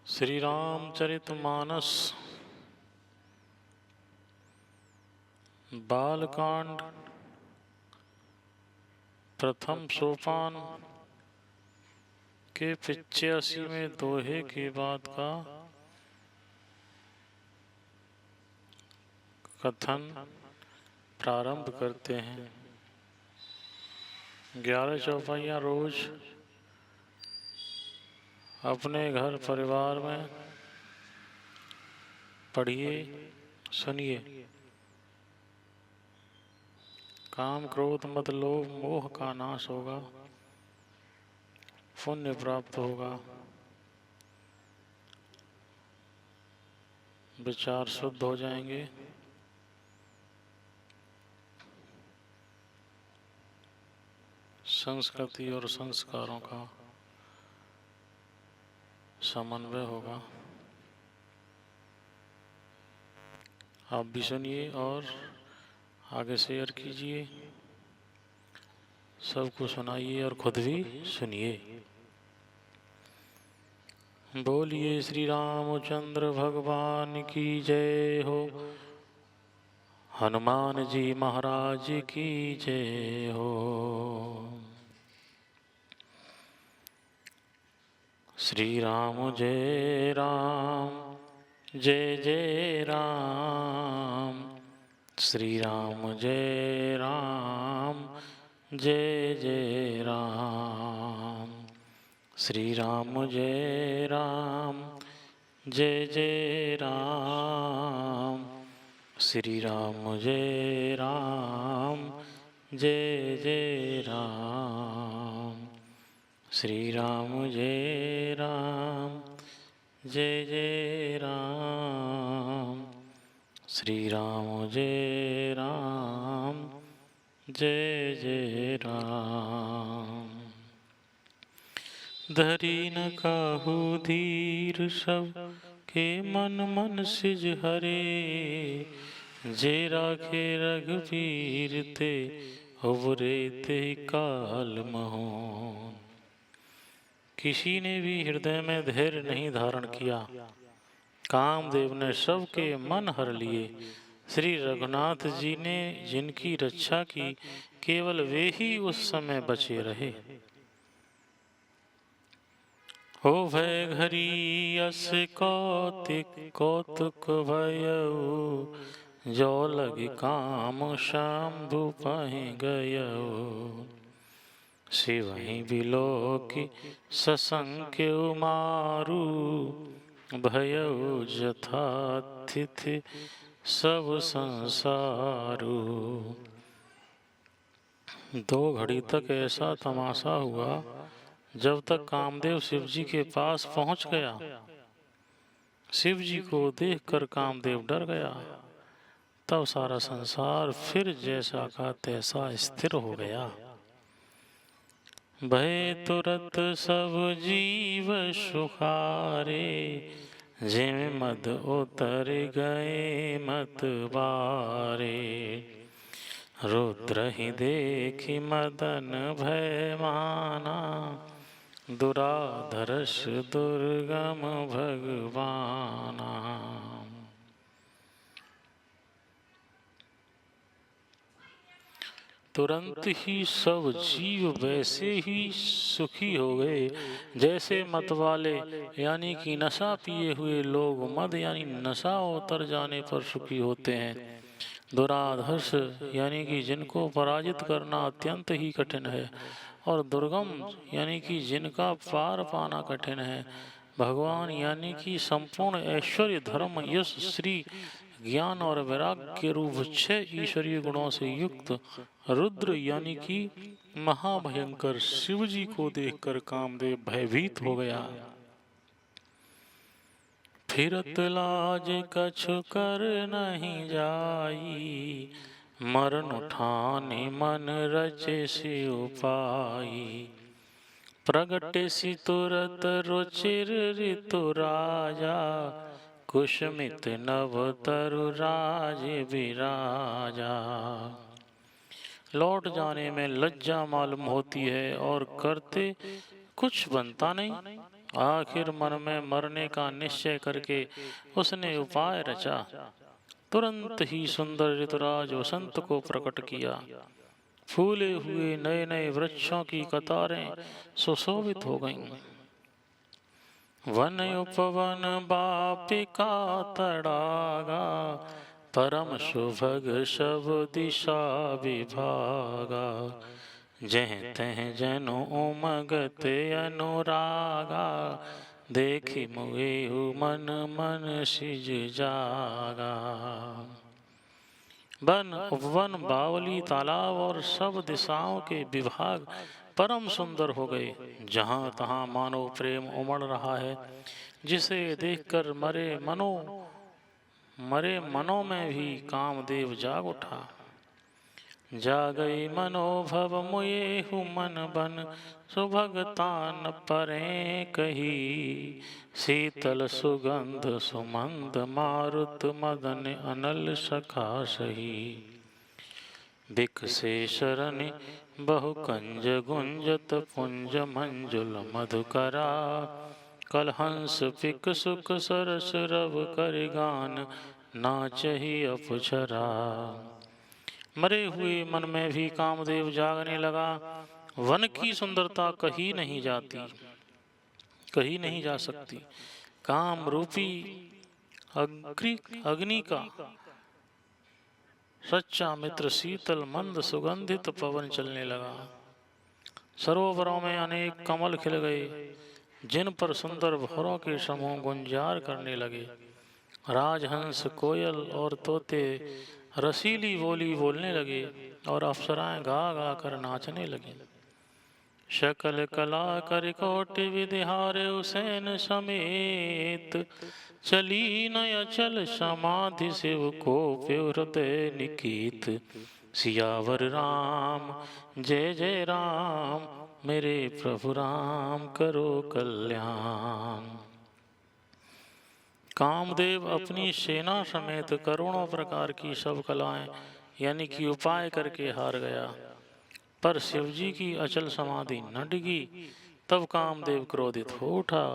श्री रामचरितमानस बालकांड प्रथम सोपान के 85वें दोहे के बाद का कथन प्रारंभ करते हैं। 11 चौपाइयाँ रोज अपने घर परिवार में पढ़िए, सुनिए। काम क्रोध मद लोभ मोह का नाश होगा, पुण्य प्राप्त होगा, विचार शुद्ध हो जाएंगे, संस्कृति और संस्कारों का समन्वय होगा। आप भी सुनिए और आगे शेयर कीजिए, सबको सुनाइए और खुद भी सुनिए। बोलिए श्री रामचंद्र भगवान की जय हो, हनुमान जी महाराज की जय हो। श्री राम जय राम, जय जय राम। श्री राम जय राम, जय जय राम। श्री राम जय राम, जय जय राम। श्री राम जय राम, जय जय राम। श्री राम जय राम, जय जय राम। श्री राम जय राम, जय जय राम। धरी न काहू धीर सब के मन मन सिज हरे, जे राखे रघुवीर ते उबरे ते काल महो। किसी ने भी हृदय में धैर्य नहीं धारण किया, कामदेव ने सबके मन हर लिए। श्री रघुनाथ जी ने जिनकी रक्षा की, केवल वे ही उस समय बचे रहे। हो भय घरी अस कौतिक कौतुक भयउ, जो लग काम शंभु पहि गयउ। शिवहि बिलोकि ससंख्य मारु, भयउ जथातिथि सब संसारु। 2 घड़ी तक ऐसा तमाशा हुआ, जब तक कामदेव शिव जी के पास पहुंच गया। शिव जी को देखकर कामदेव डर गया, तब सारा संसार फिर जैसा का तैसा स्थिर हो गया। भय तुरत सब जीव सुखारे, जिम मद उतर गए मत बारे। रुद्र ही देखी मदन भय माना, दुराधर्ष दुर्गम भगवाना। तुरंत ही सब जीव वैसे ही सुखी हो गए, जैसे मत वाले यानी कि नशा पिए हुए लोग मद यानी नशा उतर जाने पर सुखी होते हैं। दुराधर्ष यानी कि जिनको पराजित करना अत्यंत ही कठिन है, और दुर्गम यानी कि जिनका पार पाना कठिन है। भगवान यानी कि संपूर्ण ऐश्वर्य धर्म यश श्री ज्ञान और वैराग्य रूप 6 ईश्वरीय गुणों से युक्त रुद्र यानी कि महाभयंकर शिव जी को देखकर कामदेव भयभीत हो गया। फिरत लाज कछु कर नहीं जाई, मरण उठाने मन रचे से उपाई। प्रगटे सी तुरत रुचिर ऋतु राजा, कुशमित नव तरु राज विराजा। लौट जाने में लज्जा मालूम होती है और करते कुछ बनता नहीं। आखिर मन में मरने का निश्चय करके उसने उपाय रचा। तुरंत ही सुंदर ऋतुराज वसंत को प्रकट किया। फूले हुए नए नए वृक्षों की कतारें सुशोभित हो गईं। वन उपवन बापिका तड़ागा, परम सुभग सब दिशा विभागा। जह तह जनु उमगत अनुरागा, देखि मुएहु मन मन सिज जागा। वन उपवन बावली तालाब और सब दिशाओं के विभाग परम सुंदर हो गए। जहाँ तहाँ मानो प्रेम उमड़ रहा है, जिसे देखकर मरे मनों में भी कामदेव जाग उठा। जागई मनोभव मुएहु मन बन, सुभगतान परे कही। शीतल सुगंध सुमंद मारुत मदन अनल सखा सही। बिकसे शरण बहु कंज गुंजत पुंज मंजुल मधुकरा। कलहंस पिक सुख सरस रव कर गान, नाचहि अपुछरा। मरे हुए मन में भी कामदेव जागने लगा। वन की सुंदरता कही नहीं जाती, कही नहीं जा सकती। काम रूपी अग्नि का सच्चा मित्र शीतल मंद सुगंधित पवन चलने लगा। सरोवरों में अनेक कमल खिल गए, जिन पर सुंदर भौरों के समूह गुंजार करने लगे। राजहंस कोयल और तोते रसीली बोली बोलने लगे और अप्सराएं गा गा कर नाचने लगी। शकल कला कर कोटि विधिहारे उसेन समेत, चली न अचल समाधि शिव को हृदय निकीत। सियावर राम जय जय राम, मेरे प्रभु राम करो कल्याण। कामदेव अपनी सेना समेत करोड़ों प्रकार की सब कलाएं यानी कि उपाय करके हार गया, पर शिवजी की अचल समाधि न डिगी। तब कामदेव क्रोधित हो उठा।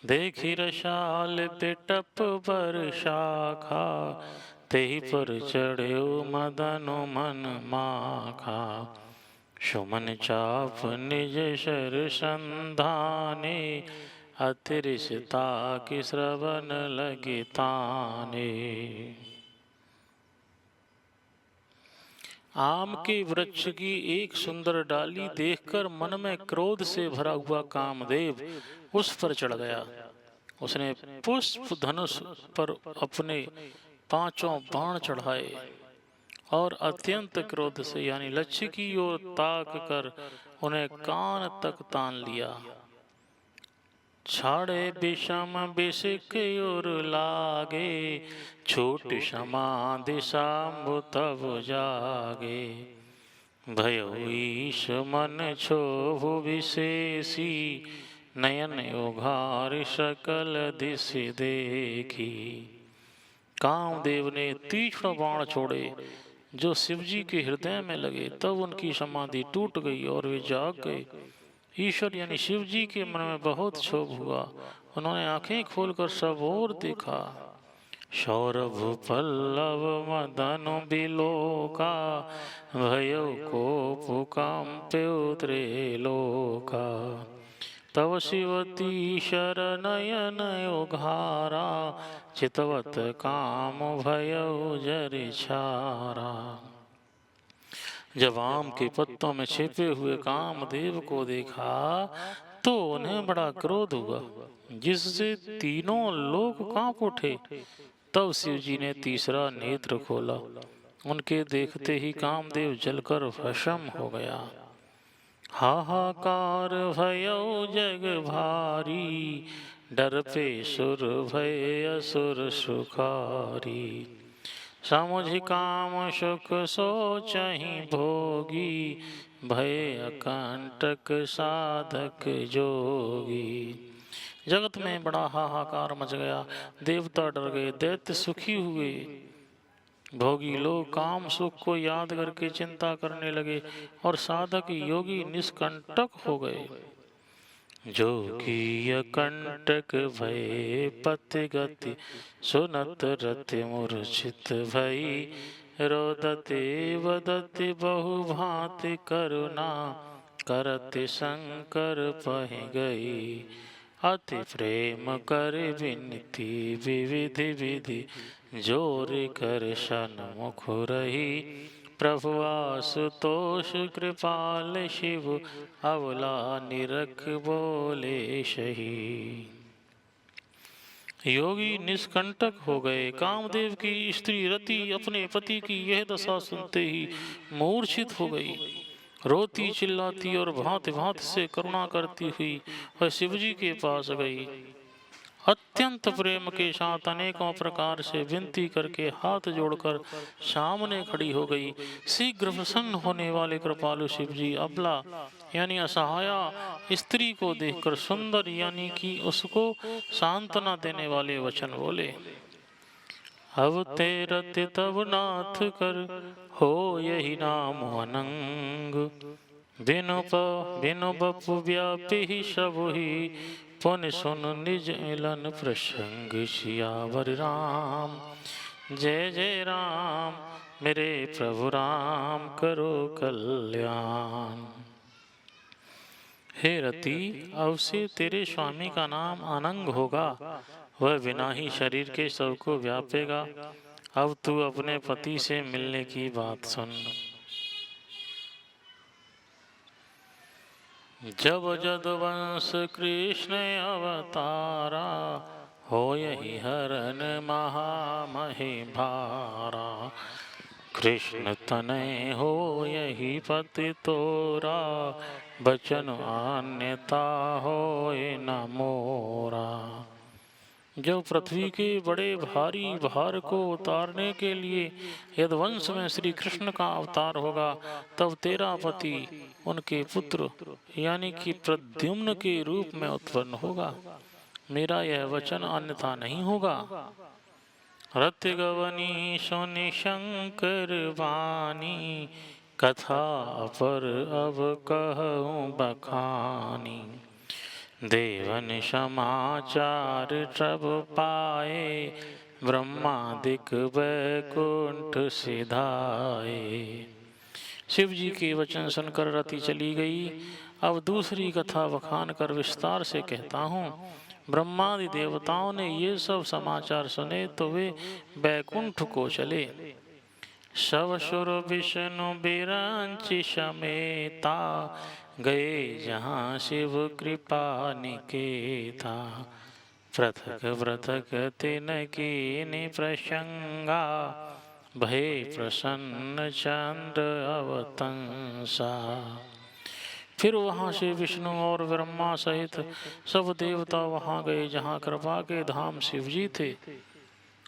देखी रसाल पिटप पर शाखा, तेहि पर चढ़्यो मदनो मन माखा। सुमन चाप निज शर संधाने, अतिरिसता की श्रवण लगे ताने। आम के वृक्ष की एक सुंदर डाली देखकर मन में क्रोध से भरा हुआ कामदेव उस पर चढ़ गया। उसने पुष्प धनुष पर अपने पांचों बाण चढ़ाए और अत्यंत क्रोध से यानी लक्ष्य की ओर ताक कर उन्हें कान तक तान लिया। छाड़े विषम विषिक और लागे, छूट समाधि शाम्भु तब जागे। भयो ईश मन क्षोभ विशेषी, नयन उघार सकल दिश देखी। कामदेव ने तीक्ष्ण बाण छोड़े जो शिवजी के हृदय में लगे। तब उनकी समाधि टूट गई और वे जाग गए। ईश्वर यानी शिव जी के मन में बहुत क्षोभ हुआ। उन्होंने आंखें खोलकर सब ओर देखा। सौरभ पल्लव मदन बिलोका, भयो कोप कंप्यो त्रैलोका। तव शिवती शरणयन उघारा, चितवत काम भयो जरि छारा। जब आम के पत्तों में छिपे हुए कामदेव को देखा तो उन्हें बड़ा क्रोध हुआ, जिससे तीनों लोग कांप उठे। तब शिव जी ने तीसरा नेत्र खोला। उनके देखते ही कामदेव जलकर भस्म हो गया। हाहाकार भयो जग भारी, डर पे सुर भय असुर सुखारी। समुझ काम सुख सोचहि भोगी, भय अकंटक साधक जोगी। जगत में बड़ा हाहाकार मच गया। देवता डर गए, दैत्य सुखी हुए। भोगी लोग काम सुख को याद करके चिंता करने लगे और साधक योगी निष्कंटक हो गए। जोगी कंटक भय पति गति, सुनत रति मूर्छित भई। रोदते वदते बहु भांति करुणा, करते शंकर पहि गई। अति प्रेम कर विनती विविधि विधि, जोर कर सन्मुख रही। प्रभु आशुतोष कृपाल शिव, अवला निरख बोले सही। योगी निष्कंटक हो गए। कामदेव की स्त्री रति अपने पति की यह दशा सुनते ही मूर्छित हो गई। रोती चिल्लाती और भांति भांति से करुणा करती हुई वह शिवजी के पास गई। अत्यंत प्रेम के साथ अनेकों प्रकार से विनती करके हाथ जोड़कर सामने खड़ी हो गई। शीघ्र प्रसन्न होने वाले कृपालु शिवजी अबला यानी असहाया स्त्री को देखकर सुंदर यानी कि उसको सांत्वना देने वाले वचन बोले। अब तेरत तब नाथ कर, हो यही नाम अनंग। बिनु बपु व्यापी सब ही, पुन सुन निज मिलन प्रसंग। सियावर राम जय जय राम, मेरे प्रभु राम करो कल्याण। हे रति, अब से तेरे स्वामी का नाम अनंग होगा, वह बिना ही शरीर के सब को व्यापेगा। अब तू अपने पति से मिलने की बात सुन। जब जदुवंश कृष्ण अवतारा, हो यही हरन महामहि भारा। कृष्ण तनय हो यही पति तोरा, बचन अन्यता होए न मोरा। जब पृथ्वी के बड़े भारी भार को उतारने के लिए यदुवंश में श्री कृष्ण का अवतार होगा, तब तेरा पति उनके पुत्र यानी कि प्रद्युम्न के रूप में उत्पन्न होगा। मेरा यह वचन अन्यथा नहीं होगा। रत गवनी सुनि शंकर वाणी, कथा अपर अब कहूँ बखानी। देवन समाचार सब पाए, ब्रह्मादिक वैकुंठ सिधाए। शिव जी के वचन सुनकर रति चली गई। अब दूसरी कथा बखान कर विस्तार से कहता हूँ। ब्रह्मादि देवताओं ने ये सब समाचार सुने तो वे वैकुंठ को चले। शव सुर विष्णु बिरंचि समेता, गए जहाँ शिव कृपा निकेता। पृथक पृथक तिन कीनि प्रसंगा, भय प्रसन्न चंद्र अवतंसा। फिर वहाँ से विष्णु और ब्रह्मा सहित सब देवता वहाँ गए जहाँ कृपा के धाम शिव जी थे।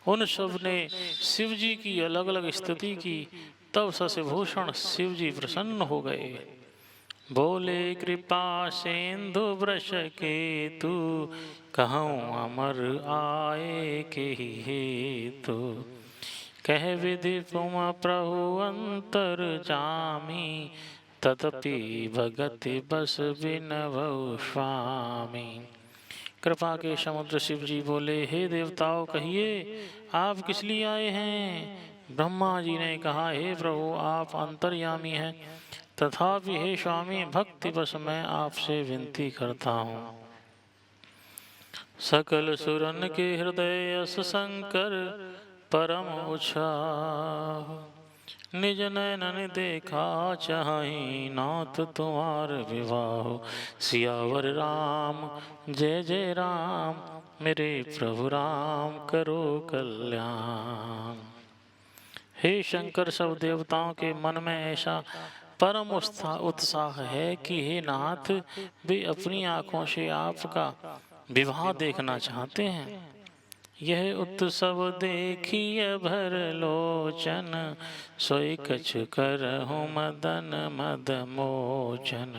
उन सब ने शिव जी की अलग अलग स्तुति की। तब शशिभूषण शिव जी प्रसन्न हो गए। बोले कृपा सिंधु वृष के तू, कहूँ अमर आए के हेतु। कह विधि तुम प्रभु अंतर जामी, तदपि भगति बस बिनवौ स्वामी। कृपा के समुद्र शिव जी बोले, हे देवताओं कहिए आप किस लिए आए हैं। ब्रह्मा जी ने कहा, हे प्रभु आप अंतर्यामी हैं, तथापि हे स्वामी भक्ति बस मैं आपसे विनती करता हूँ। सकल सुरन के हृदय यस शंकर, परम उत्साह। निज नैनन देखा चाहि, नाथ तुम्हार विवाह। सियावर राम जय जय राम, मेरे प्रभु राम करो कल्याण। हे शंकर, सब देवताओं के मन में ऐसा परम उत्साह है कि हे नाथ, वे अपनी आंखों से आपका विवाह देखना चाहते हैं। यह उत्सव देखिए भर लोचन, सोई कछु करहु मदन मद मोचन।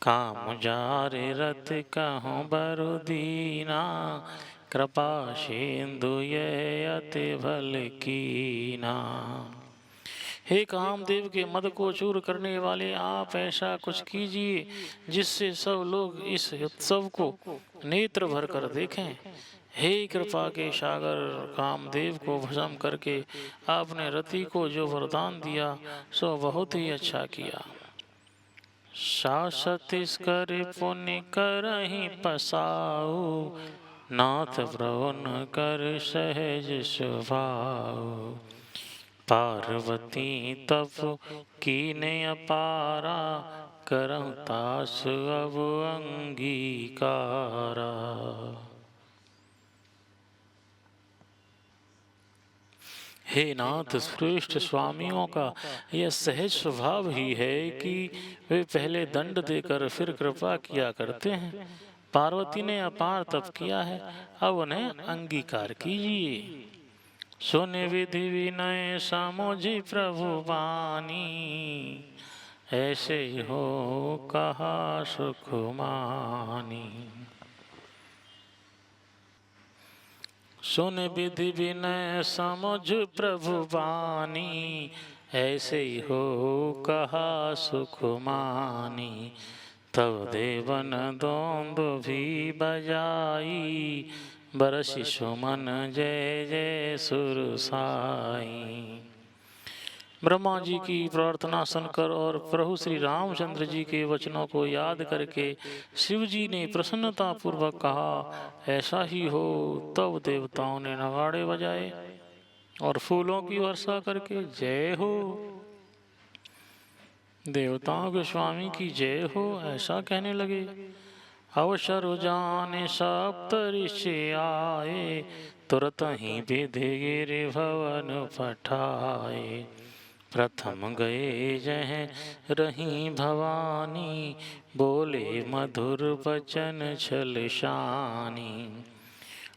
काम जारे रत कहूँ बरु दीना, कृपा सिंधु ये अति भल कीना। हे कामदेव के मद को चूर करने वाले, आप ऐसा कुछ कीजिए जिससे सब लोग इस उत्सव को नेत्र भर कर देखें। हे कृपा के सागर, कामदेव को भस्म करके आपने रति को जो वरदान दिया सो बहुत ही अच्छा किया। सासतिस कर पुण्य करहि पसाऊ, नाथ प्रवन कर सहज स्वभाव। पार्वती तप कीने अपारा, करहु तास अब अंगीकारा। हे नाथ, श्रेष्ठ स्वामियों का यह सहज स्वभाव ही है कि वे पहले दंड देकर फिर कृपा किया करते हैं। पार्वती ने अपार तप किया है, अब उन्हें अंगीकार कीजिए। सुन विधि विनय सामोझी प्रभु बानी, ऐसे हो कहा सुख मानी। सुन विधि विनय समझ प्रभु बानी, ऐसे हो कहा सुख मानी। तब देवन दोंद भी बजाई, बरसि सुमन जय जय सुरसाई। ब्रह्मा जी की प्रार्थना सुनकर और प्रभु श्री रामचंद्र जी के वचनों को याद करके शिव जी ने प्रसन्नता पूर्वक कहा, ऐसा ही हो। तब देवताओं ने नगाड़े बजाए और फूलों की वर्षा करके जय हो, देवताओं के स्वामी की जय हो, ऐसा कहने लगे। अवसर जाने सप्तऋषि आए, तुरत ही विधि गिरि भवन पठाए। प्रथम गए जह रही भवानी, बोले मधुर वचन छल शानी।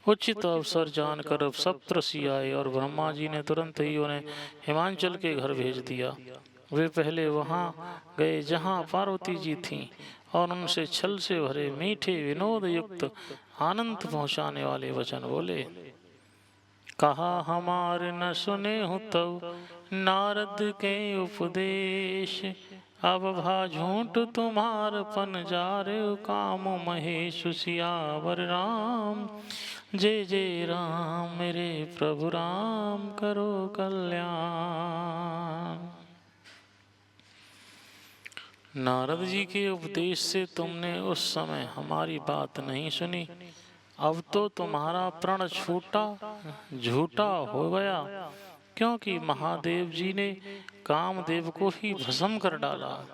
उचित अवसर जानकर अब सप्तऋषि आए और ब्रह्मा जी ने तुरंत ही उन्हें हिमांचल के घर भेज दिया। वे पहले वहां गए जहां पार्वती जी थीं और उनसे छल से भरे मीठे विनोद युक्त आनंद पहुंचाने वाले वचन बोले। कहा हमार न सुने हो तब नारद के उपदेश, अब भा झूठ तुम्हार पन जारे काम महेश। सियावर राम जय जय राम, मेरे प्रभु राम करो कल्याण। नारद जी के उपदेश से तुमने उस समय हमारी बात नहीं सुनी, अब तो तुम्हारा प्रण झूठा हो गया, क्योंकि महादेव जी ने कामदेव को ही भस्म कर डाला।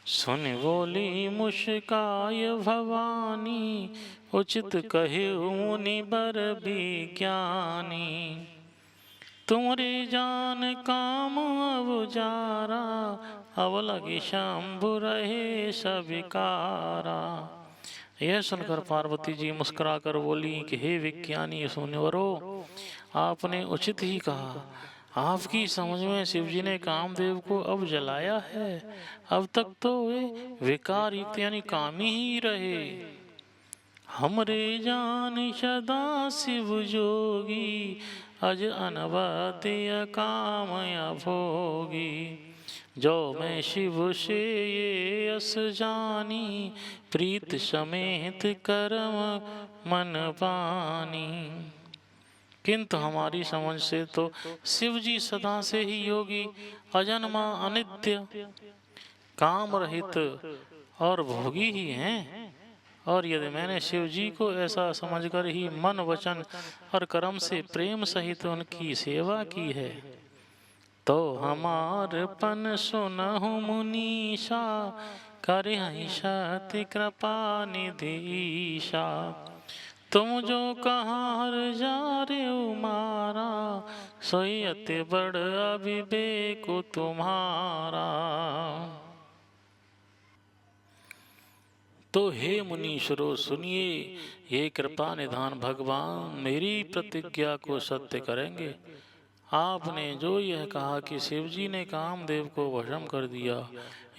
सुन बोली मुस्काय भवानी, उचित कहे मुनि बर विज्ञानी। तुमरे जान काम अब जारा, अब लगे शंभु रहे सविकारा। यह सुनकर पार्वती जी मुस्कुराकर बोली कि हे विज्ञानी सुनवरो, आपने उचित ही कहा। आपकी समझ में शिव जी ने कामदेव को अब जलाया है, अब तक तो वे विकार युक्त यानी कामी ही रहे। हमरे जान सदा शिव जोगी, अज अनवद्य कामया भोगी। जो मैं शिव से ये अस जानी, प्रीत समेत करम मन पानी। किंतु हमारी समझ से तो शिव जी सदा से ही योगी, अजन्मा, अनित्य, काम रहित और भोगी ही हैं। और यदि मैंने शिव जी को ऐसा समझकर ही मन वचन और कर्म से प्रेम सहित उनकी सेवा की है, तो हमार पन सुनहु मुनीषा, करे सति कृपा निधीशा। तुम जो कहाँ हर जा रे मारा, सोई अति बड़ अविवेक तुम्हारा। तो हे मुनीश्वरों सुनिए, ये कृपा निधान भगवान मेरी प्रतिज्ञा को सत्य करेंगे। आपने जो यह कहा कि शिवजी ने कामदेव को वशम कर दिया,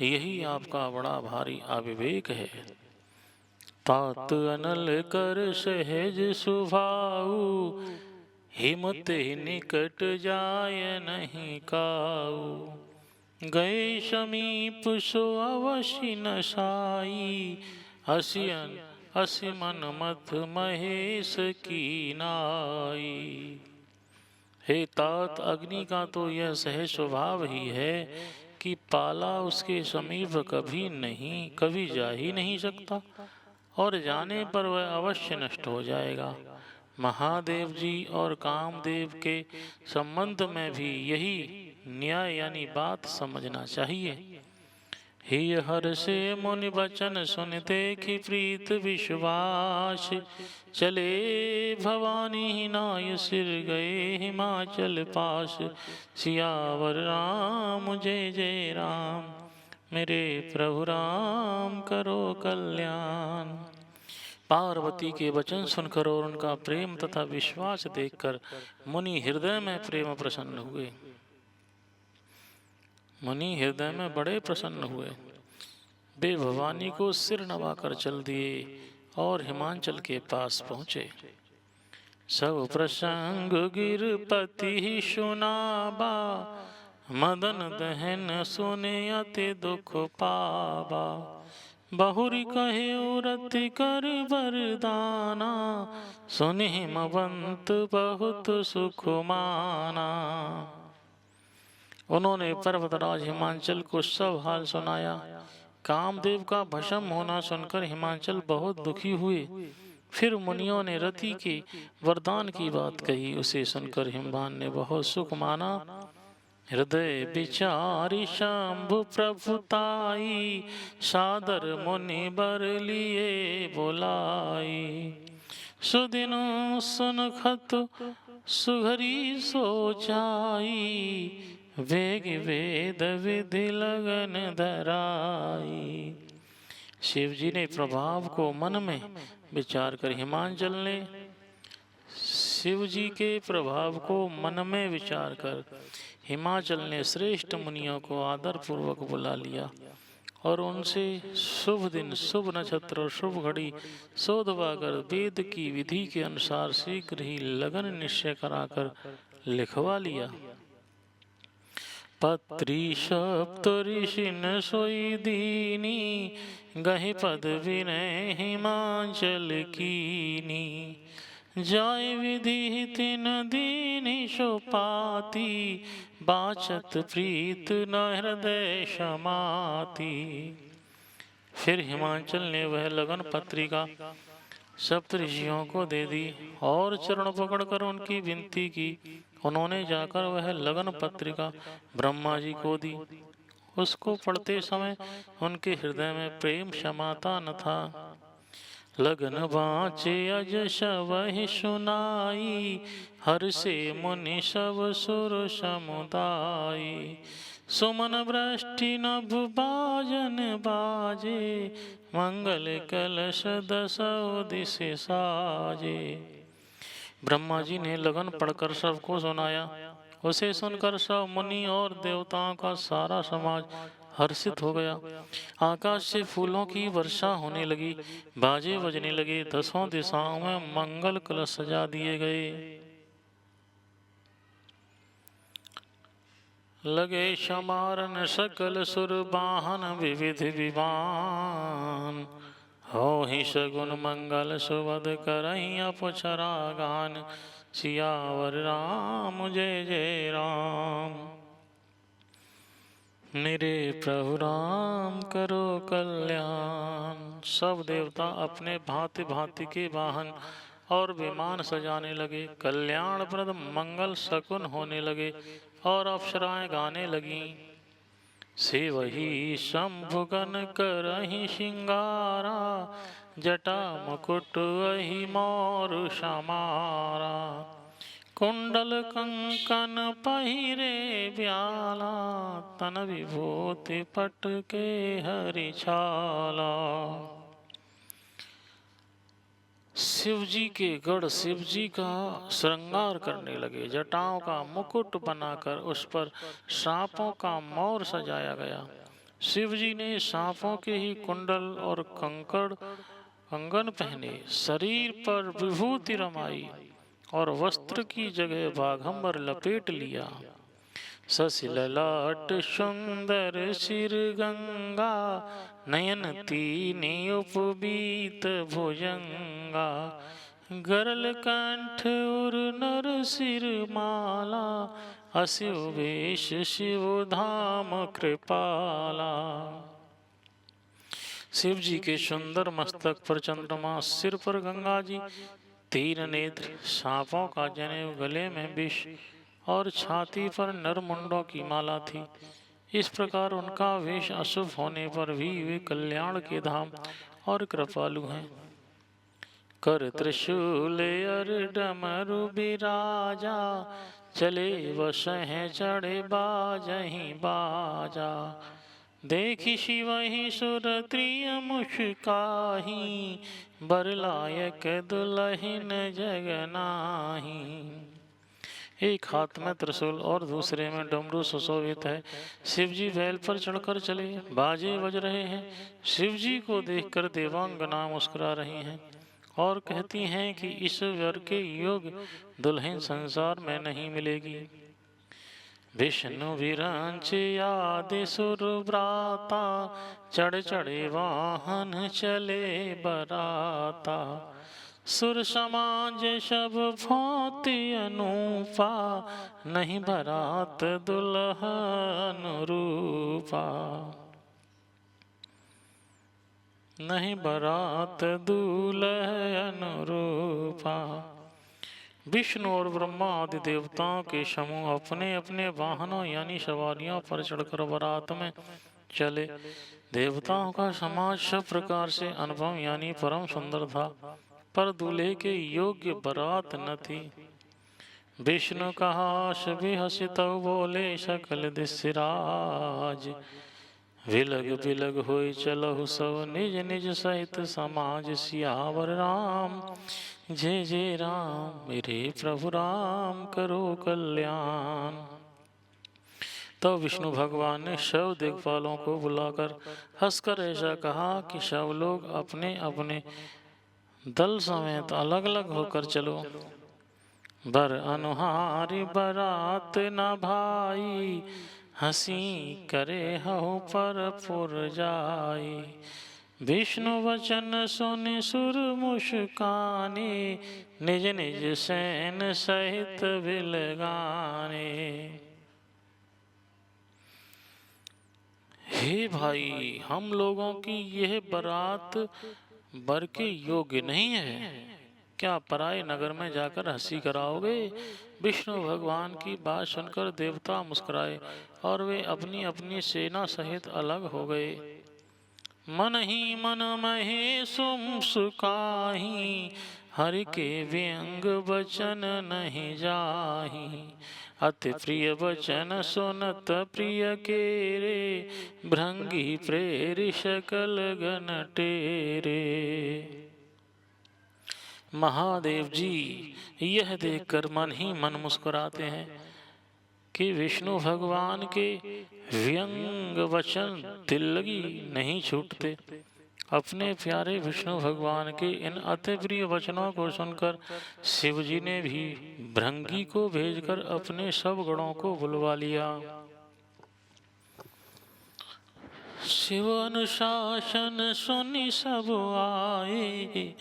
यही आपका बड़ा भारी अविवेक है। तात अनल कर सहज सुभाऊ, हिमत निकट जाय नहीं काऊ। गए समीप सो अवश्य न साई, असियन असि मन मत महेश की नाई। हे तात, अग्नि का तो यह सहज स्वभाव ही है कि पाला उसके समीप कभी जा ही नहीं सकता, और जाने पर वह अवश्य नष्ट हो जाएगा। महादेव जी और कामदेव के संबंध में भी यही न्याय यानी बात समझना चाहिए। हे हर से मुनि बचन सुन देखी प्रीत विश्वास, चले भवानी नाय सिर गए हिमाचल पास। सियावर राम जय जय राम, मेरे प्रभु राम करो कल्याण। पार्वती के वचन सुनकर और उनका प्रेम तथा विश्वास देखकर मुनि हृदय में प्रेम प्रसन्न हुए। मुनि हृदय में बड़े प्रसन्न हुए। वे भवानी को सिर नवाकर चल दिए और हिमाचल के पास पहुँचे। सब प्रसंग गिरपति सुनाबा, मदन दहन सुने अति दुख पावा। बहुरी कहे रति कर वरदाना, सुनि हिमवंत बहुत सुख माना। उन्होंने पर्वतराज हिमाचल को सब हाल सुनाया। कामदेव का भस्म होना सुनकर हिमाचल बहुत दुखी हुए। फिर मुनियों ने रति के वरदान की बात कही। उसे सुनकर हिमवान ने बहुत सुख माना। हृदय विचारी शंभु प्रभुताई, सादर मुनि बर लिए बोलाई। सुदिनो सुनखत सुघरी सोचाई, वेग वेद विधि लगन धराई। शिव जी ने प्रभाव को मन में विचार कर हिमाचल ने शिव जी के प्रभाव को मन में विचार कर हिमाचल ने श्रेष्ठ मुनियों को आदर पूर्वक बुला लिया और उनसे शुभ दिन, शुभ नक्षत्र और शुभ घड़ी सोधवा कर वेद की विधि के अनुसार शीघ्र ही लगन निश्चय कराकर लिखवा लिया। पत्री सप्त ऋषिन सोई दीनी, गहि पद विनय हिमाचल कीनी। जाय विधि तिन दीनि सोपाती, बाचत प्रीत न हृदय समाती। फिर हिमाचल ने वह लगन पत्रिका सप्त ऋषियों को दे दी और चरण पकड़कर उनकी विनती की। उन्होंने जाकर वह लगन पत्रिका ब्रह्मा जी को दी। उसको पढ़ते समय उनके हृदय में प्रेम समाता न था। लगन बाँचे अज सबहि सुनाई, हर से मुनि सब सुर समुदाई। सुमन वृष्टि नभ बाजन बाजे, मंगल कलश दसौ दिश साजे। ब्रह्मा जी ने लगन पढ़कर सबको सुनाया। उसे सुनकर सब मुनि और देवताओं का सारा समाज हर्षित हो गया। आकाश से फूलों की वर्षा होने लगी, बाजे बजने लगे, दसों दिशाओं में मंगल कलश सजा दिए गए। लगे समारन सकल सुर वाहन विविध विमान, हो ही सगुन मंगल सुवद करहि अपचरा गान। सियावर राम जय जय राम, मेरे प्रभु राम करो कल्याण। सब देवता अपने भांति भांति के वाहन और विमान सजाने लगे। कल्याणप्रद मंगल शकुन होने लगे और अप्सराएं गाने लगीं। से वही शंभुगन करहि सिंगारा, जटा मुकुट अहि मोर समारा। कुंडल कंकन पहिरे ब्याला, तन विभूति पट के हरि छाला। शिव जी के गढ़ शिव जी का श्रृंगार करने लगे। जटाओं का मुकुट बनाकर उस पर सांपों का मोर सजाया गया। शिव जी ने सांपों के ही कुंडल और कंकण कंगन पहने, शरीर पर विभूति रमाई और वस्त्र की जगह बाघंबर लपेट लिया। ससिललाट सुंदर सिर गंगा, नयन तीन उपबीत भुजंगा। गरल कंठ उर नर सिर माला, असिव वेश शिव धाम कृपाला। शिव जी के सुंदर मस्तक पर चंद्रमा, सिर पर गंगा जी, तीन नेत्र, सांपों का जनेऊ, गले में विष और छाती पर नरमुंडों की माला थी। इस प्रकार उनका वेश अशुभ होने पर भी वे कल्याण के धाम और कृपालु हैं। कर त्रिशूल अर डमरु बिराजा, चले वसह चढ़े बाजहि बाजा। देखि शिवहि सुर त्रिय मुस्काही, बरलायक दुलहिन जगनाही। एक हाथ में त्रिशूल और दूसरे में डमरू सुशोभित है। शिवजी बैल पर चढ़कर चले, बाजे बज रहे हैं। शिवजी को देखकर देवांगना मुस्कुरा रही हैं और कहती हैं कि इस वर के योग्य दुल्हन संसार में नहीं मिलेगी। विष्णु विरंच आदि सुर व्राता, चढ़ चढ़े वाहन चले बराता। सुर समाज सब भांति अनूपा, नहीं बरात दुल्हन रूपा। नहीं बरात दुल्हन रूपा। विष्णु और ब्रह्मा आदि देवताओं के समूह अपने अपने वाहनों यानी सवारियों पर चढ़कर बारात में चले। देवताओं का समाज सब प्रकार से अनुपम यानी परम सुंदर था, पर दूल्हे के योग्य बारात न थी। विष्णु कहा भी हसित बोले सकल दिशराज, विलग विलग होई चलहु सब निज निज सहित समाज। सियावर राम जय जय राम, मेरे प्रभु राम करो कल्याण। तो विष्णु भगवान ने सब दिक्पालों को बुलाकर हंसकर ऐसा कहा कि सब लोग अपने अपने दल समेत अलग अलग होकर चलो। बर अनुहारी बरात न भाई, हंसी करे हहु पर पुर जाई। विष्णु वचन सुनि सुर मुस्काने, निज निज सैन सहित बिलगाने। हे भाई, हम लोगों की यह बारात वर के योग्य नहीं है, क्या पराये नगर में जाकर हंसी कराओगे? विष्णु भगवान की बात सुनकर देवता मुस्कुराए और वे अपनी अपनी सेना सहित अलग हो गए। मन ही मन महे सुकाही, हरि के व्यंग वचन नहीं जाही। अति प्रिय वचन सुनत प्रिय केरे, भृंगी प्रेरि सकल गण टेरे। महादेव जी यह देखकर मन ही मन मुस्कुराते हैं कि विष्णु भगवान के व्यंग वचन दिल लगी नहीं छूटते। अपने प्यारे विष्णु भगवान के इन अति प्रिय वचनों को सुनकर शिव जी ने भी भृंगी को भेजकर अपने सब गणों को बुलवा लिया। शिव अनुशासन सुनि सब आए,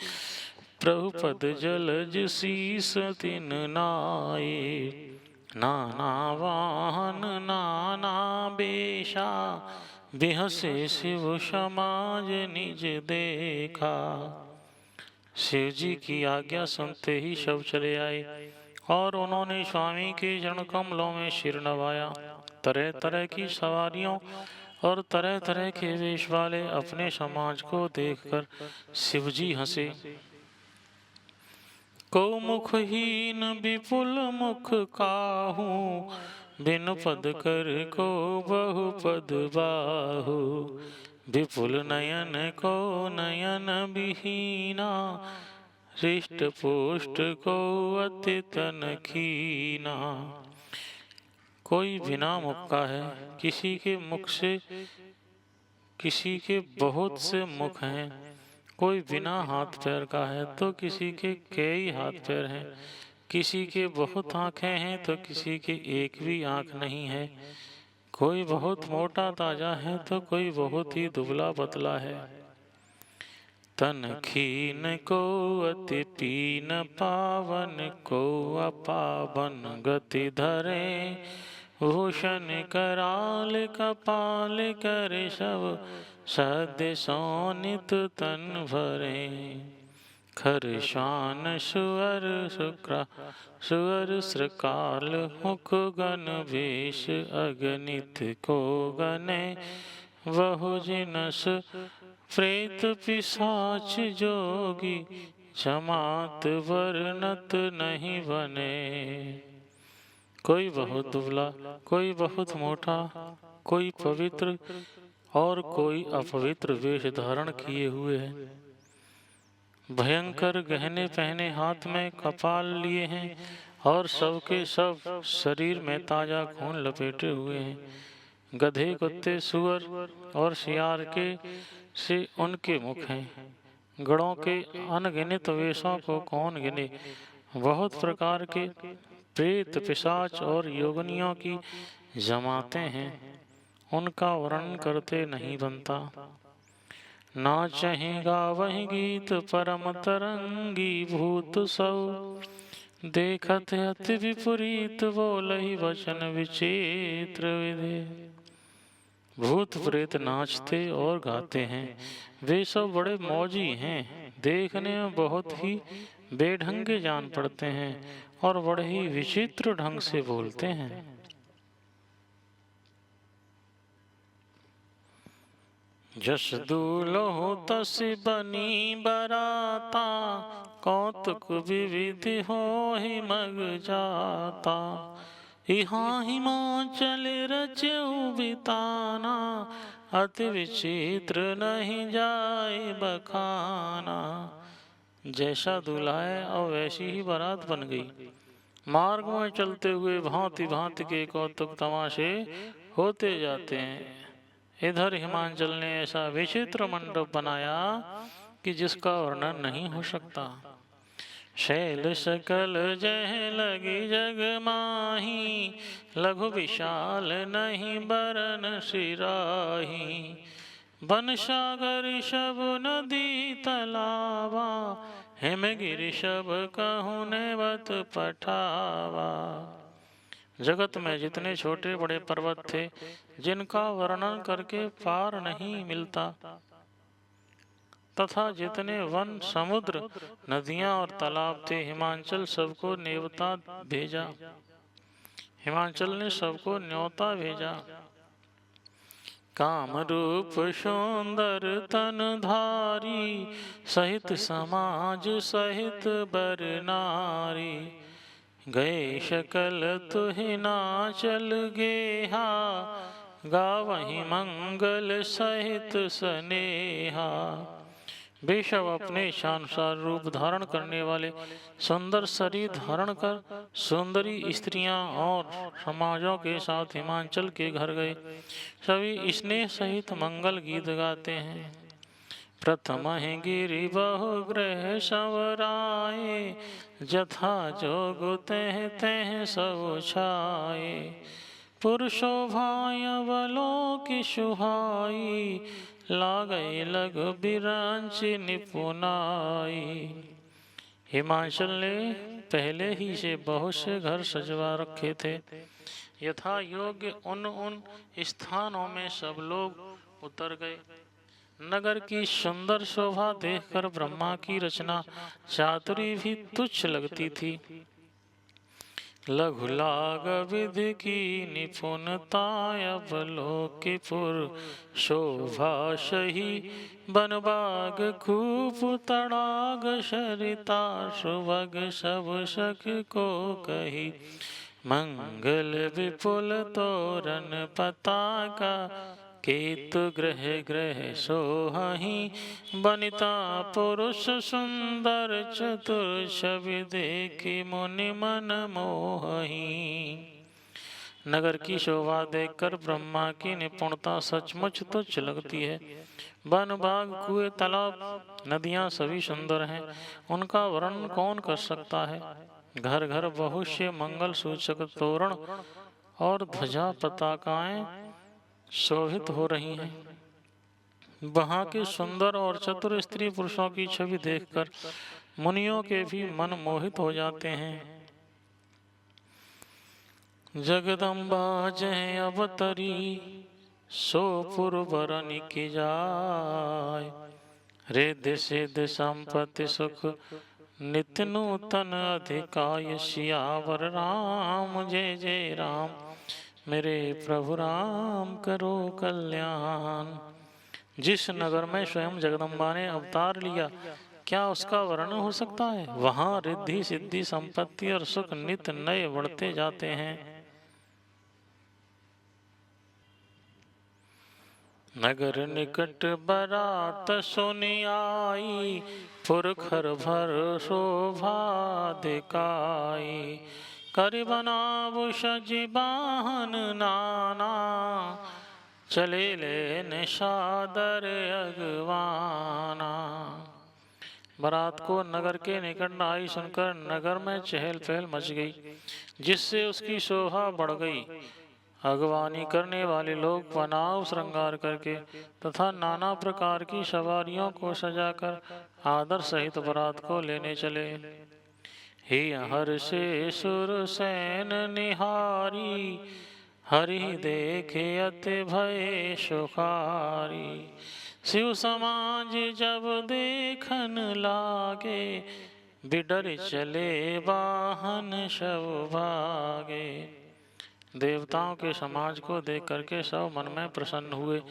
प्रभुपद जलज शीस तिन नाये। नाना वाहन नाना बेशा, बिहसे शिव समाज निज देखा। शिव जी की आज्ञा सुनते ही सब चले आए और उन्होंने स्वामी के चरण कमलों में सिर नवाया। तरह तरह की सवारियों और तरह तरह के वेश वाले अपने समाज को देखकर शिव जी हंसे। को मुखहीन विपुल मुख काहू, बिनु पद कर को बहु पद बाहु। विपुल नयन को नयन विहीना, हृष्ट पुष्ट को अति तन खीना। कोई बिना मुख का है, किसी के मुख से किसी के बहुत से मुख हैं। कोई बिना हाथ पैर का है तो किसी के कई हाथ पैर हैं। किसी के बहुत आंखें हैं तो किसी के एक भी आंख नहीं है। कोई बहुत मोटा ताजा है तो कोई बहुत ही दुबला पतला है। तन खीन को अति पीन पावन को अपावन गति धरे। भूषण कराल कपाल कर सब सद्य सोनित तन भरे। खरशान सुअर शुक्र सुअर श्रकाल मुख गण वेश अगणित को गणे। बहु जिनस प्रेत पिशाच जोगी जमात वर्णत नहीं बने। कोई बहुत दुबला, कोई बहुत मोटा, कोई पवित्र और कोई अपवित्र वेश धारण किए हुए है। भयंकर गहने पहने हाथ में कपाल लिए हैं और सबके सब शरीर में ताजा खून लपेटे हुए हैं। गधे कुत्ते सुअर और सियार के से उनके मुख हैं। गणों के अनगिनत वेशों को कौन गिने। बहुत प्रकार के प्रेत पिशाच और योगनियों की जमातें हैं, उनका वर्णन करते नहीं बनता। नाचहि गावहि गीत परम तरंगी भूत सब। देखत अति विपरीत बोलहि वचन विचित्र विधि। भूत प्रेत नाचते और गाते हैं, वे सब बड़े मौजी हैं। देखने में बहुत ही बेढंगे जान पड़ते हैं और बड़े ही विचित्र ढंग से बोलते हैं। जस दूल्हो तस बनी बराता। कौतुक विविधि हो ही मग जाता। यहाँ हिमाचल रचऊ बिताना। अति विचित्र नहीं जाए बखाना। जैसा दूल्हा है और वैसी ही बारात बन गई। मार्ग में चलते हुए भांति भांति के कौतुक तमाशे होते जाते हैं। इधर हिमाचल ने ऐसा विचित्र मंडप बनाया कि जिसका वर्णन नहीं हो सकता। शैल सकल जह लगी जग माही। लघु विशाल नहीं बरन सिराही। बन सागर सब नदी तलावा। हिमगिरि सब कहूँ नेवत पठावा। जगत में जितने छोटे बड़े पर्वत थे जिनका वर्णन करके पार नहीं मिलता, तथा जितने वन समुद्र नदियां और तालाब थे, हिमाचल सबको न्योता भेजा। हिमाचल ने सबको न्योता भेजा। काम रूप सुंदर तन धारी। सहित समाज सहित बर नारी। गए शकल तुहि नाचल गेहा। गावहि मंगल सहित स्नेहा। वे सब अपने इच्छानुसार रूप धारण करने वाले सुंदर शरीर धारण कर सुंदरी स्त्रियां और समाजों के साथ हिमाचल के घर गए। सभी स्नेह सहित मंगल गीत गाते हैं। प्रथम ही गिरि बहु ग्रह संवराए। जथा जोग तह तह सब छाए। पुरुषोभाय बलों की सुहाई। लागई लग बिरांच निपुनाई। हिमाचल ने पहले ही से बहुत से घर सजवा रखे थे। यथा योग्य उन स्थानों में सब लोग उतर गए। नगर की सुंदर शोभा देखकर ब्रह्मा की रचना चातुरी भी तुच्छ लगती थी। लघु लाग विधि की निपुणता। अवलोकिपुर शोभा सही। बनबाग खूब तड़ाग सरिता। सुभग सब सख को कही। मंगल विपुल तोरण पताका। केतु ग्रह ग्रह सोहहि। बनिता पुरुष सुंदर चतुर। छवि देखी मुनि मन मोहहि। नगर की शोभा देखकर ब्रह्मा की निपुणता सचमुच तुच्छ लगती है। वन बाग कुएं तालाब नदियां सभी सुंदर हैं, उनका वर्णन कौन कर सकता है। घर घर बहुत से मंगल सूचक तोरण और ध्वजा पताकाएं शोभित हो रही हैं। वहां के सुंदर और चतुर स्त्री पुरुषों की छवि देखकर मुनियों के भी मन मोहित हो जाते हैं। जगदम्बा जय अवतरी सो पुरबरन की जाय, रिद्धि सिद्धि संपत्ति सुख नित्य नूतन अधिकाय। सियावर राम जय जय राम, मेरे प्रभु राम करो कल्याण। जिस नगर में स्वयं जगदम्बा ने अवतार लिया, क्या उसका वर्णन हो सकता है। वहाँ रिद्धि सिद्धि संपत्ति और सुख नित्य नए बढ़ते जाते हैं। नगर निकट बरात सुनि आई, पुरखर भर शोभा दिखाई। कर बनाव सजी बाहन नाना, चले ले निशादर अगवाना। बारात को नगर के निकट आई सुनकर नगर में चहल पहल मच गई, जिससे उसकी शोभा बढ़ गई। अगवानी करने वाले लोग पनाव श्रृंगार करके तथा नाना प्रकार की सवारियों को सजाकर आदर सहित बारात को लेने चले। हे हर से सुर सैन निहारी, हरि देखे अति भय सुखारी। शिव समाज जब देखन लागे, बिडर चले वाहन सब भागे। देवताओं के समाज को देख करके सब मन में प्रसन्न हुए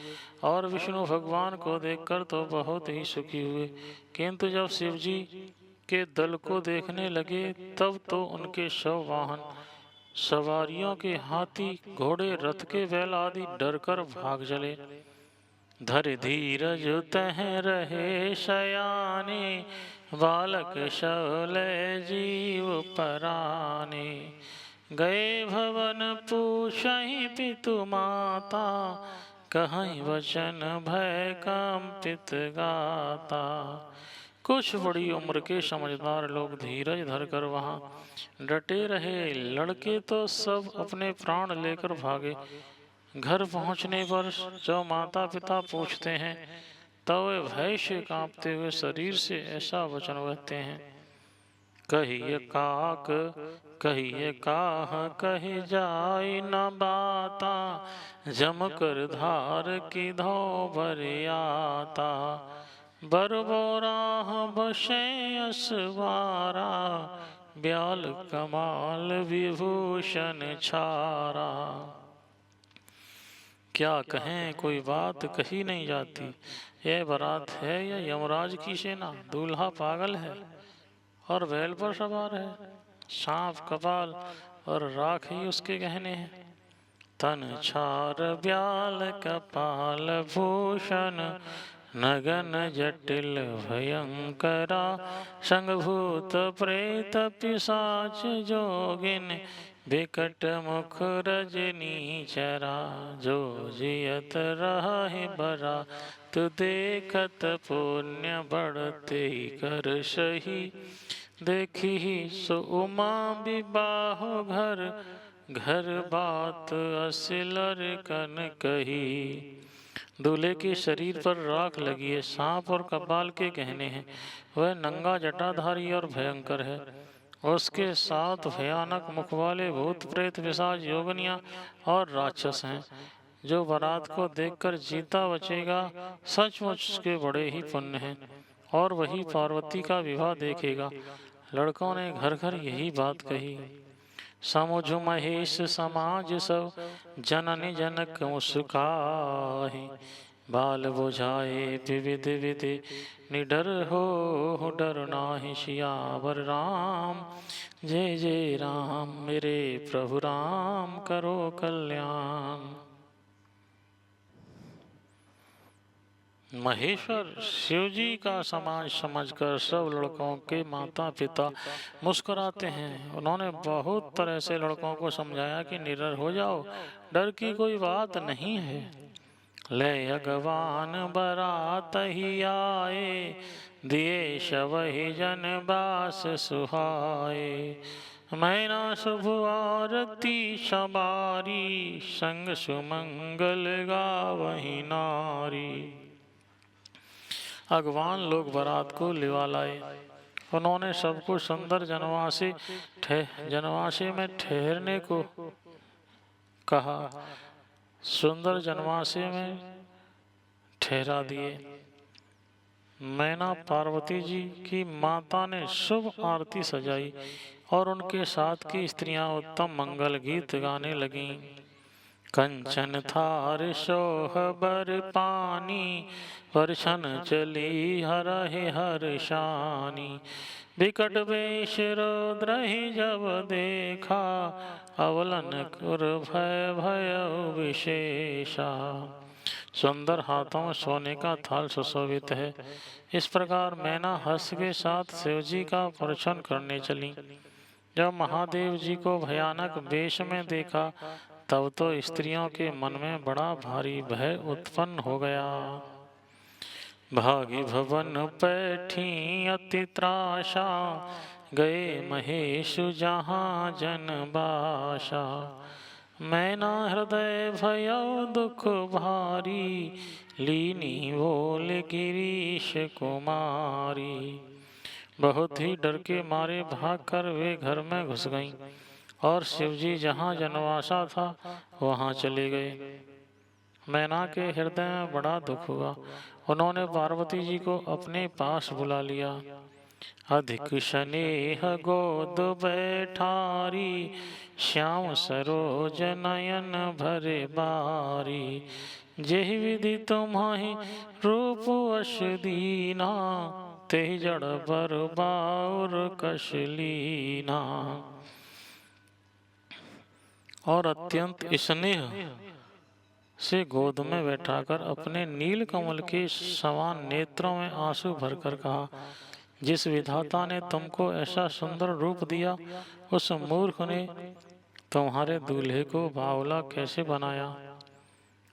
और विष्णु भगवान को देखकर तो बहुत ही सुखी हुए। किंतु जब शिव जी के दल को देखने लगे, तब तो उनके सब वाहन सवारियों के हाथी घोड़े रथ के बैल आदि डरकर भाग चले। धर धीरज तह रहे शयाने, बालक शौले जीव पराने। गए भवन पूछहि पितु माता, कहीं वचन भय कंपित गाता। कुछ बड़ी उम्र के समझदार लोग धीरज धरकर वहां डटे रहे। लड़के तो सब अपने प्राण लेकर भागे। घर पहुंचने पर जो माता पिता पूछते हैं, तब वे भय से कांपते हुए शरीर से ऐसा वचन कहते हैं। कहिए काक कहिए काह, कही जाय न बाता। जम कर धार की धो भरियाता, बरबोराह बसे असवारा। ब्याल कमाल विभूषण छारा। क्या कहें, कोई बात कही नहीं जाती। यह बारात है या यमराज की सेना। दूल्हा पागल है और बैल पर सवार है। सांप कपाल और राख ही उसके गहने हैं। तन छार ब्याल कपाल भूषण, नगन जटिल भयंकरा। संग भूत प्रेत पिशाच जोगिन, विकट मुख रजनी चरा। जो जियत रहे बरा तु देखत, पुण्य बढ़ते कर सही। देखी सो उमा विवाह घर, घर बात असिलर कन कही। दूल्हे के शरीर पर राख लगी है, सांप और कपाल के गहने हैं। वह नंगा जटाधारी और भयंकर है। उसके साथ भयानक मुख वाले भूत प्रेत पिशाच योगनियां और राक्षस हैं। जो बारात को देखकर जीता बचेगा, सचमुच उसके बड़े ही पुण्य हैं और वही पार्वती का विवाह देखेगा। लड़कों ने घर घर यही बात कही। समुझ महेश समाज सब, जननी जनक मुस्काहि। बाल बुझाए विविध विधि, निडर हो डर नाहि। सियावर राम जय जय राम, मेरे प्रभु राम करो कल्याण। महेश्वर शिवजी का समाज समझकर सब लड़कों के माता पिता मुस्कुराते हैं। उन्होंने बहुत तरह से लड़कों को समझाया कि निडर हो जाओ, डर की कोई बात नहीं है। ले अगवान बरात ही आए, दिए शवहि जन बास सुहाए। मैना शुभ आरती शबारी, संग सुमंगल गावही नारी। अगवान लोग बारात को लिवा लाए। उन्होंने सबको सुंदर जनवासे में ठहरने को कहा। सुंदर जनवासे में ठहरा दिए। मैना पार्वती जी की माता ने शुभ आरती सजाई और उनके साथ की स्त्रियां उत्तम मंगल गीत गाने लगीं। कंचन थार सोह बर पानी, वर्षन चली हरहि हर्षानी। विकट वेश रुद्रहि जब देखा, अवलन कुर भय भयउ विशेषा। सुंदर हाथों में सोने का थाल सुशोभित है। इस प्रकार मैना हर्ष के साथ शिवजी का परीक्षण करने चली। जब महादेव जी को भयानक वेश में देखा, तब तो स्त्रियों के मन में बड़ा भारी भय उत्पन्न हो गया। भागी भवन पैठी अति त्रासा, गए महेशु जहाँ जन बासा। मैना हृदय भयउ दुख भारी, लीनी बोल गिरीश कुमारी। बहुत ही डर के मारे भागकर वे घर में घुस गईं और शिवजी जहाँ जनवासा था वहाँ चले गए। मैना के हृदय में बड़ा दुख हुआ। उन्होंने पार्वती जी को अपने पास बुला लिया। अधिक स्नेह गोद बैठारी, श्याम सरोज नयन भरे बारी। जेहि विधि तुम्हाहि रूप वश दीना, तेहि जड़ बर बाउर कश लीना। और अत्यंत स्नेह से गोद में बैठाकर अपने नील कमल के समान नेत्रों में आंसू भरकर कहा, जिस विधाता ने तुमको ऐसा सुंदर रूप दिया, उस मूर्ख ने तुम्हारे दूल्हे को बावला कैसे बनाया।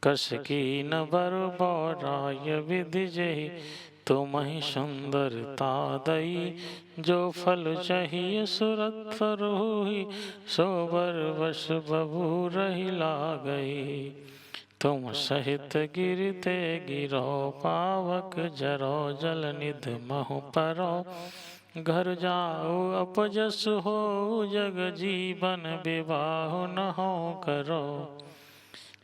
कस कीन बर बौराय विधि जेहि, तुम्हि सुंदरता दई। जो फल चाहिए सुरत रोहि, सो बर बस बबू रही लागई। तुम सहित गिरते गिरो पावक, जरो जल निध महु परो। घर जाओ अपजस हो, जग जीवन विवाह न हो करो।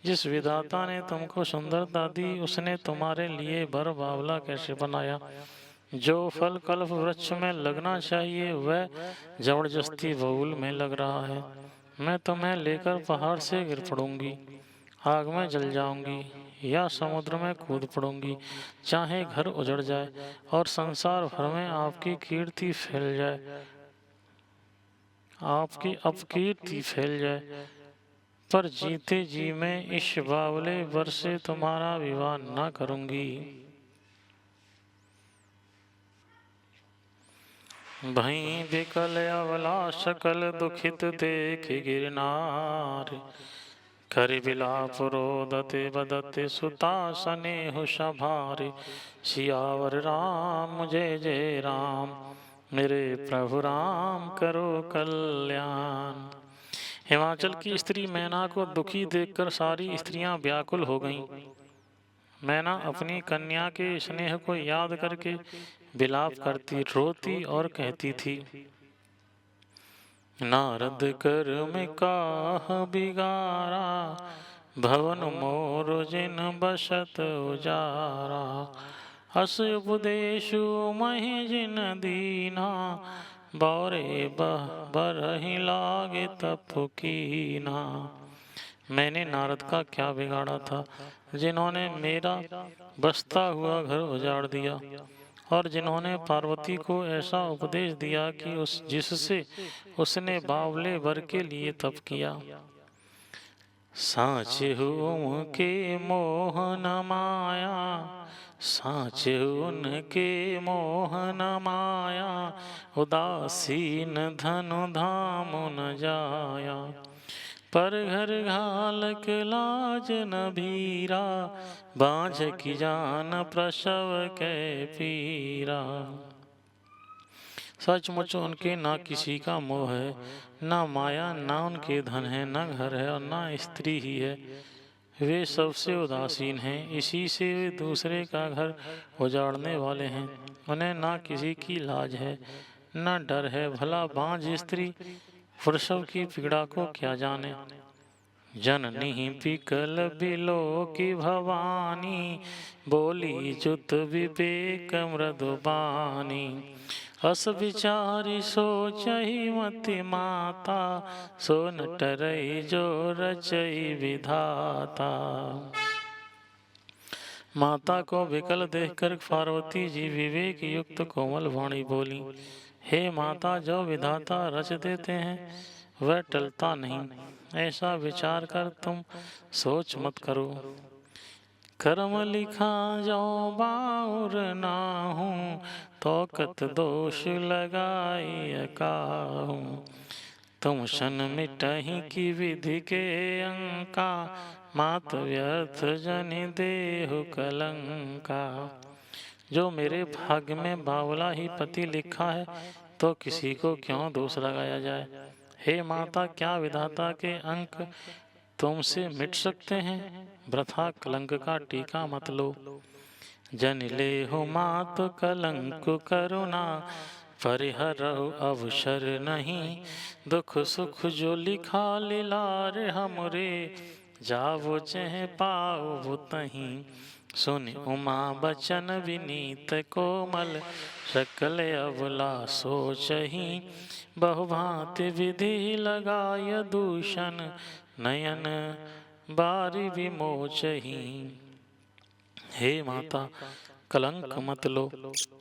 जिस विधाता ने तुमको सुंदरता दी, उसने तुम्हारे लिए बर बावला कैसे बनाया। जो फल कल्प वृक्ष में लगना चाहिए वह जबरदस्ती बबूल में लग रहा है। मैं तुम्हें लेकर पहाड़ से गिर पड़ूंगी, आग में जल जाऊंगी या समुद्र में कूद पड़ूंगी। चाहे घर उजड़ जाए और संसार भर में आपकी कीर्ति फैल जाए, आपकी अपकीर्ति फैल जाए, पर जीते जी मैं इस बावले वर से तुम्हारा विवाह न करूंगी। भई विकल अवला सकल दुखित देख गिरनार। करि बिलाप रोदते बदते सुता स्नेहु सभारे। सियावर राम जय जय राम, मेरे प्रभु राम करो कल्याण। हिमाचल की स्त्री मैना को दुखी देखकर सारी स्त्रियां व्याकुल हो गईं। मैना अपनी कन्या के स्नेह को याद करके विलाप करती, रोती और कहती थी, नारद कर में काह बिगारा, भवन मोर जिन बसत उजारा। अस उपदेशु महि जिन दीना, बौरे बरहि लागे तप कीना। मैंने नारद का क्या बिगाड़ा था, जिन्होंने मेरा बसता हुआ घर उजाड़ दिया और जिन्होंने पार्वती को ऐसा उपदेश दिया कि जिससे उसने बावले वर के लिए तप किया। साचे उनके मोहन माया, साचे उनके मोहन माया। उदासीन धनु धाम न जाया, पर घर घालक लाज न भीरा, बाँझ की जान प्रसव के पीरा। सचमुच उनके ना किसी का मोह है, ना माया, ना उनके धन है, ना घर है और ना स्त्री ही है। वे सबसे उदासीन हैं, इसी से वे दूसरे का घर उजाड़ने वाले हैं। उन्हें ना किसी की लाज है, ना डर है। भला बाँझ स्त्री प्रसव की पीड़ा को क्या जाने। जननी पिकल बिलो की भवानी, बोली जुत विवेक मृदुबानी। अस विचारी सोचहि मति माता, सो न टरई जो रचई विधाता। माता को विकल देखकर पार्वती जी विवेक युक्त कोमल वाणी बोली, हे माता, जो विधाता रच देते हैं वह टलता नहीं। ऐसा विचार कर तुम सोच मत करो। कर्म लिखा जो बाउर ना हूँ, तो कत दोष लगाई काहूँ। तुम शन मिटहि की विधि के अंका, मात व्यर्थ जन देहु कलंका। जो मेरे भाग्य में बावला ही पति लिखा है, तो किसी को क्यों दोष लगाया जाए। हे माता, क्या विधाता के अंक तुमसे मिट सकते हैं। वृथा कलंक का टीका मत लो। जन ले हो मात कलंक करुणा, परिहरहु अवसर नहीं। दुख सुख जो लिखा लिलार हमरे, जावो चह पाओ तहीं। सुन उमा बचन विनीत कोमल, सकल अबला सोचहि। बहुभांति विधि लगाय दूषण, नयन बारी विमोचहि। हे माता, कलंक मत लो,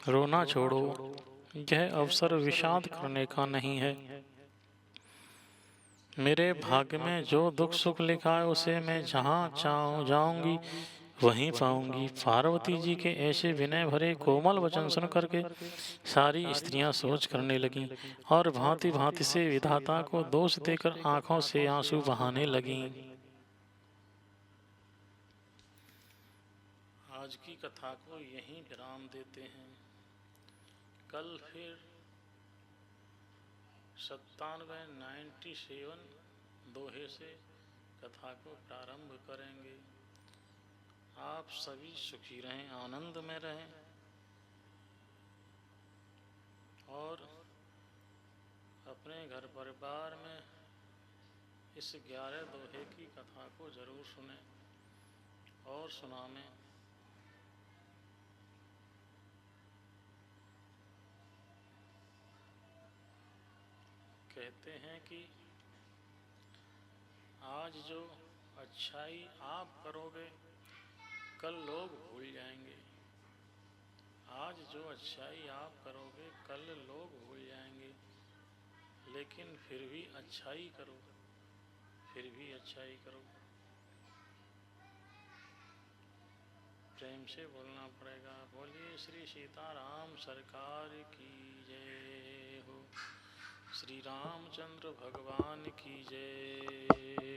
रोना छोड़ो। यह अवसर विषाद करने का नहीं है। मेरे भाग्य में जो दुख सुख लिखा है उसे मैं जहाँ जाऊंगी वहीं पाऊंगी। पार्वती जी के ऐसे विनय भरे कोमल वचन सुन करके सारी स्त्रियां सोच करने लगीं और भांति भांति से विधाता को दोष देकर आंखों से आंसू बहाने लगीं। आज की कथा को यहीं विराम देते हैं। कल फिर 97 दोहे से कथा को प्रारंभ करेंगे। आप सभी सुखी रहें, आनंद में रहें और अपने घर परिवार में इस 11 दोहे की कथा को जरूर सुनें और सुनाएं। कहते हैं कि आज जो अच्छाई आप करोगे कल लोग भूल जाएंगे। आज जो अच्छाई आप करोगे कल लोग भूल जाएंगे, लेकिन फिर भी अच्छाई करो, फिर भी अच्छाई करो। प्रेम से बोलना पड़ेगा। बोलिए श्री सीताराम सरकार की जय हो। श्री रामचंद्र भगवान की जय।